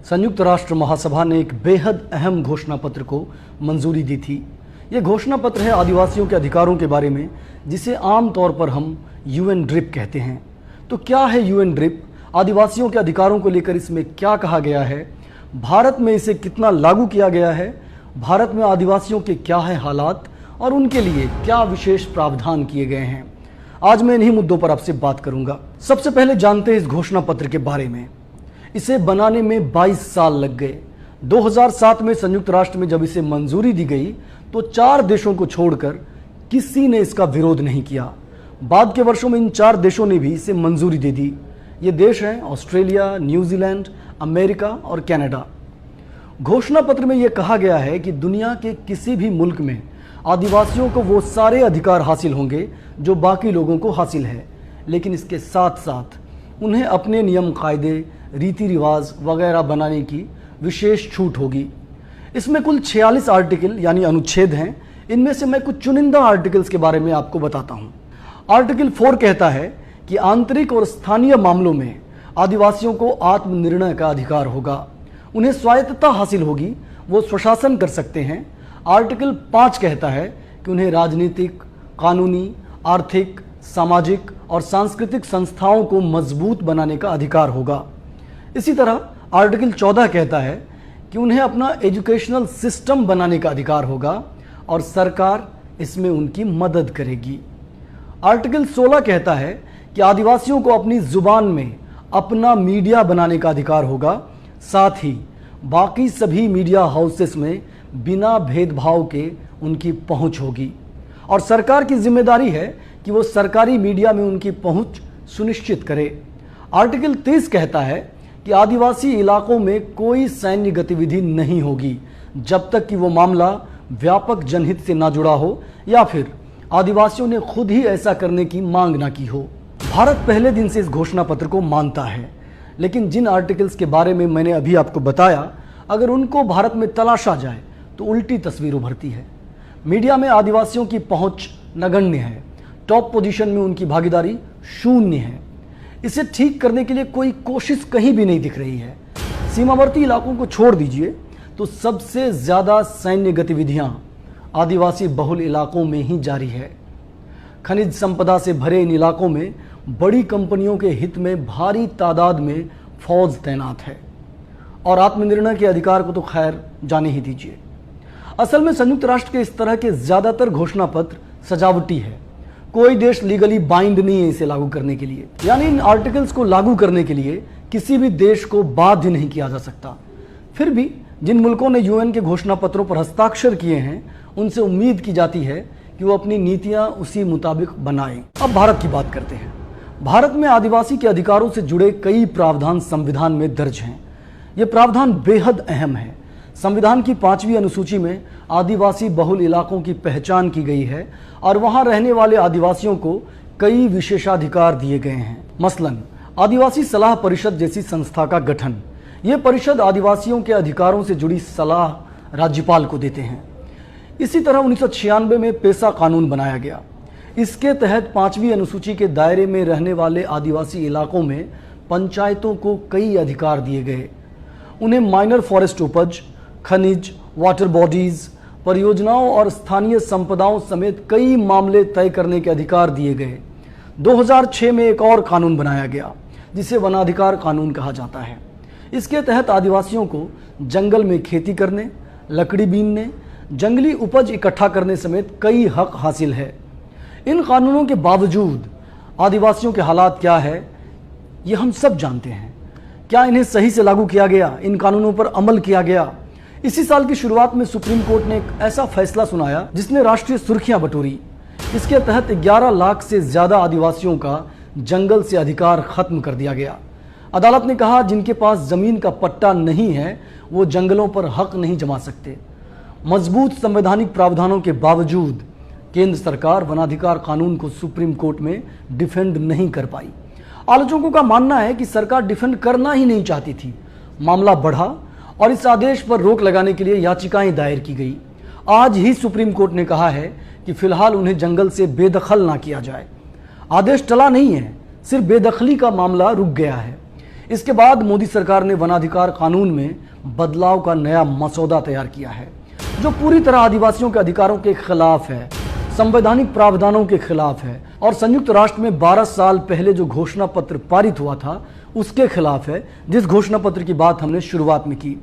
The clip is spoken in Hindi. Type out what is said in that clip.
संयुक्त राष्ट्र महासभा ने एक बेहद अहम घोषणा पत्र को मंजूरी दी थी। ये घोषणा पत्र है आदिवासियों के अधिकारों के बारे में, जिसे आम तौर पर हम यूएन ड्रिप कहते हैं। तो क्या है यूएन ड्रिप? आदिवासियों के अधिकारों को लेकर इसमें क्या कहा गया है? भारत में इसे कितना लागू किया गया है? भारत में आदिवासियों के क्या है हालात और उनके लिए क्या विशेष प्रावधान किए गए हैं? आज मैं इन्हीं मुद्दों पर आपसे बात करूंगा। सबसे पहले जानते हैं इस घोषणा पत्र के बारे में। इसे बनाने में 22 साल लग गए। 2007 में संयुक्त राष्ट्र में जब इसे मंजूरी दी गई तो 4 देशों को छोड़कर किसी ने इसका विरोध नहीं किया। बाद के वर्षों में इन 4 देशों ने भी इसे मंजूरी दे दी। ये देश हैं ऑस्ट्रेलिया, न्यूजीलैंड, अमेरिका और कनाडा। घोषणा पत्र में यह कहा गया है कि दुनिया के किसी भी मुल्क में आदिवासियों को वो सारे अधिकार हासिल होंगे जो बाकी लोगों को हासिल है, लेकिन इसके साथ साथ उन्हें अपने नियम कायदे, रीति रिवाज वगैरह बनाने की विशेष छूट होगी। इसमें कुल 46 आर्टिकल यानी अनुच्छेद हैं। इनमें से मैं कुछ चुनिंदा आर्टिकल्स के बारे में आपको बताता हूं। आर्टिकल 4 कहता है कि आंतरिक और स्थानीय मामलों में आदिवासियों को आत्मनिर्णय का अधिकार होगा, उन्हें स्वायत्तता हासिल होगी, वो स्वशासन कर सकते हैं। आर्टिकल 5 कहता है कि उन्हें राजनीतिक, कानूनी, आर्थिक, सामाजिक और सांस्कृतिक संस्थाओं को मजबूत बनाने का अधिकार होगा। इसी तरह आर्टिकल 14 कहता है कि उन्हें अपना एजुकेशनल सिस्टम बनाने का अधिकार होगा और सरकार इसमें उनकी मदद करेगी। आर्टिकल 16 कहता है कि आदिवासियों को अपनी जुबान में अपना मीडिया बनाने का अधिकार होगा, साथ ही बाकी सभी मीडिया हाउसेस में बिना भेदभाव के उनकी पहुंच होगी और सरकार की जिम्मेदारी है कि वो सरकारी मीडिया में उनकी पहुंच सुनिश्चित करे। आर्टिकल 30 कहता है कि आदिवासी इलाकों में कोई सैन्य गतिविधि नहीं होगी जब तक कि वो मामला व्यापक जनहित से ना जुड़ा हो या फिर आदिवासियों ने खुद ही ऐसा करने की मांग ना की हो। भारत पहले दिन से इस घोषणा पत्र को मानता है, लेकिन जिन आर्टिकल्स के बारे में मैंने अभी आपको बताया, अगर उनको भारत में तलाशा जाए तो उल्टी तस्वीर उभरती है। मीडिया में आदिवासियों की पहुंच नगण्य है, टॉप पोजीशन में उनकी भागीदारी शून्य है। इसे ठीक करने के लिए कोई कोशिश कहीं भी नहीं दिख रही है। सीमावर्ती इलाकों को छोड़ दीजिए तो सबसे ज्यादा सैन्य गतिविधियां आदिवासी बहुल इलाकों में ही जारी है। खनिज संपदा से भरे इन इलाकों में बड़ी कंपनियों के हित में भारी तादाद में फौज तैनात है और आत्मनिर्णय के अधिकार को तो खैर जाने ही दीजिए। असल में संयुक्त राष्ट्र के इस तरह के ज्यादातर घोषणा पत्र सजावटी है। कोई देश लीगली बाइंड नहीं है इसे लागू करने के लिए, यानी इन आर्टिकल्स को लागू करने के लिए किसी भी देश को बाध्य नहीं किया जा सकता। फिर भी जिन मुल्कों ने यूएन के घोषणा पत्रों पर हस्ताक्षर किए हैं उनसे उम्मीद की जाती है कि वो अपनी नीतियां उसी मुताबिक बनाएं। अब भारत की बात करते हैं। भारत में आदिवासी के अधिकारों से जुड़े कई प्रावधान संविधान में दर्ज हैं। ये प्रावधान बेहद अहम है। संविधान की 5वीं अनुसूची में आदिवासी बहुल इलाकों की पहचान की गई है और वहां रहने वाले आदिवासियों को कई विशेषाधिकार दिए गए हैं। मसलन आदिवासी सलाह परिषद जैसी संस्था का गठन। ये परिषद आदिवासियों के अधिकारों से जुड़ी सलाह राज्यपाल को देते हैं। इसी तरह 1996 में पेशा कानून बनाया गया। इसके तहत 5वीं अनुसूची के दायरे में रहने वाले आदिवासी इलाकों में पंचायतों को कई अधिकार दिए गए। उन्हें माइनर फॉरेस्ट उपज, खनिज, वाटर बॉडीज, परियोजनाओं और स्थानीय संपदाओं समेत कई मामले तय करने के अधिकार दिए गए। 2006 में एक और कानून बनाया गया जिसे वनाधिकार कानून कहा जाता है। इसके तहत आदिवासियों को जंगल में खेती करने, लकड़ी बीनने, जंगली उपज इकट्ठा करने समेत कई हक हासिल है। इन कानूनों के बावजूद आदिवासियों के हालात क्या है ये हम सब जानते हैं। क्या इन्हें सही से लागू किया गया? इन कानूनों पर अमल किया गया? इसी साल की शुरुआत में सुप्रीम कोर्ट ने एक ऐसा फैसला सुनाया जिसने राष्ट्रीय सुर्खियां बटोरी। इसके तहत 11 लाख से ज्यादा आदिवासियों का जंगल से अधिकार खत्म कर दिया गया। अदालत ने कहा जिनके पास जमीन का पट्टा नहीं है वो जंगलों पर हक नहीं जमा सकते। मजबूत संवैधानिक प्रावधानों के बावजूद केंद्र सरकार वनाधिकार कानून को सुप्रीम कोर्ट में डिफेंड नहीं कर पाई। आलोचकों का मानना है कि सरकार डिफेंड करना ही नहीं चाहती थी। मामला बढ़ा और इस आदेश पर रोक लगाने के लिए याचिकाएं दायर की गई। आज ही सुप्रीम कोर्ट ने कहा है कि फिलहाल उन्हें जंगल से बेदखल ना किया जाए। आदेश टला नहीं है, सिर्फ बेदखली का मामला रुक गया है। इसके बाद मोदी सरकार ने वनाधिकार कानून में बदलाव का नया मसौदा तैयार किया है, जो पूरी तरह आदिवासियों के अधिकारों के खिलाफ है, संवैधानिक प्रावधानों के खिलाफ है और संयुक्त राष्ट्र में 12 साल पहले जो घोषणा पत्र पारित हुआ था उसके खिलाफ है, जिस घोषणा पत्र की बात हमने शुरुआत में की।